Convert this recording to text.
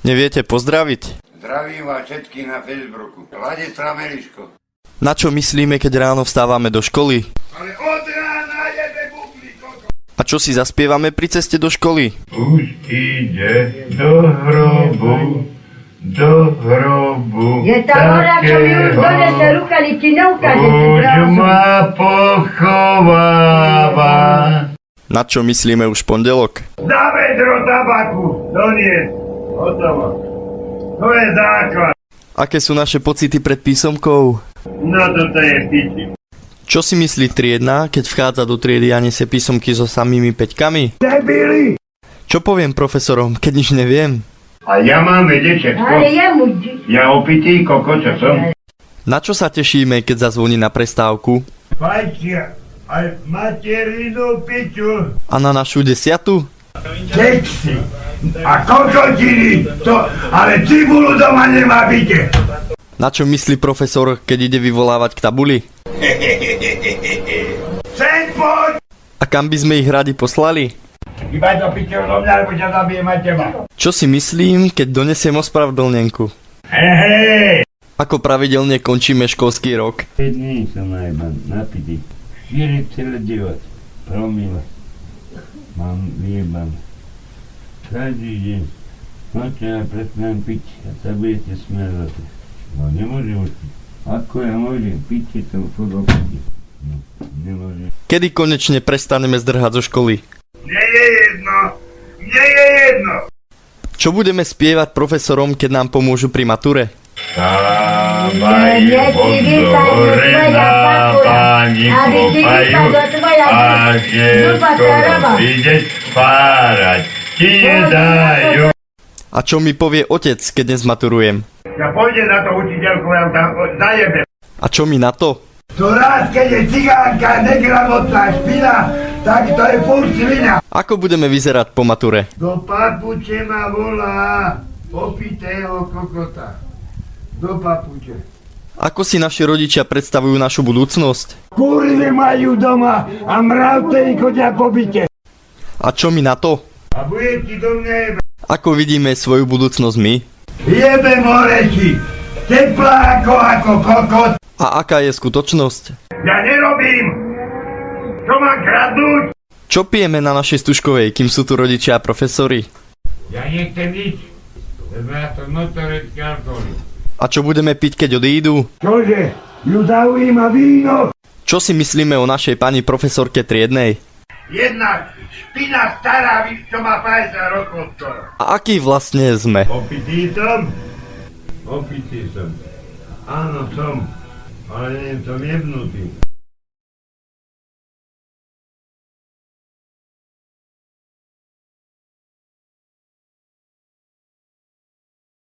Neviete pozdraviť? Zdravím vás všetkých na Facebooku. Ladislav Meliško. Na čo myslíme, keď ráno vstávame do školy? Ale od rána jebe bubli, koko. A čo si zaspievame pri ceste do školy? Už ide do hrobu, do hrobu. Je tá hora, čo mi už donese rukali, ti neukáže si Už prácu. ma pochováva. Na čo myslíme už pondelok? Za vedro tabaku, donies. Hotovo. To je základ. Aké sú naše pocity pred písomkou? No toto je piči. Čo si myslí triedna, keď vchádza do triedy a nesie písomky so samými peťkami? Debili. Čo poviem profesorom, keď nič neviem? A ja mám vedieť všetko. Ale jemu... Ja opitý koko, čo som? Na čo sa tešíme, keď zazvoní na prestávku? Fajčia. Aj materinu piču. A na našu 10? Keksy a kokotiny, to, ale cibulu doma nemá byte. Na čo myslí profesor, keď ide vyvolávať k tabuli? Sem poď! A kam by sme ich radi poslali? Iba do piče do mňa, lebo ťa zabijem aj teba. Čo si myslím, keď donesiem ospravedlnenku? Hej! Ako pravidelne končíme školský rok? 5 dní som najban, napitý. 4,9 promile. Mám vyjeban. Každý deň. Nočne ja prestanem piť a sa budete smiať. No nemôžem už piť. Ako ja môžem piť, keď som furt opitý? No, nemôžem. Kedy konečne prestaneme zdrhať zo školy? Mne je jedno! Mne je jedno! Čo budeme spievať profesorom, keď nám pomôžu pri mature? Stávaj, hore na páni kopajú a všetko prídeš spárať, ti dajú. A čo mi povie otec, keď nezmaturujem? Ja pôjde na to učiteľku, ja tam zajebem. A čo mi na to? To raz, keď je cigánka negramotná špina, tak to je furt svina. Ako budeme vyzerať po mature? Do papuče ma volá opitého kokota. Do papuče. Ako si naši rodičia predstavujú našu budúcnosť? Kurvy majú doma a mravte ich chodia po byte. A čo mi na to? A bude ti do mňa jebe. Ako vidíme svoju budúcnosť my? Jebem oreči, teplá ako kokot. A aká je skutočnosť? Ja nerobím. Čo mám kradnúť? Čo pijeme na našej stužkovej, kým sú tu rodičia a profesori? Ja nechcem nič, lebo ja som notorický alkoholik. A čo budeme piť, keď odídu? Čože? Ju zaujíma víno? Čo si myslíme o našej pani profesorke triednej? Jedna špina stará, čo má 50 rokov skoro. A aký vlastne sme? Opitý som? Opitý som. Áno, som. Ale nie som jebnutý.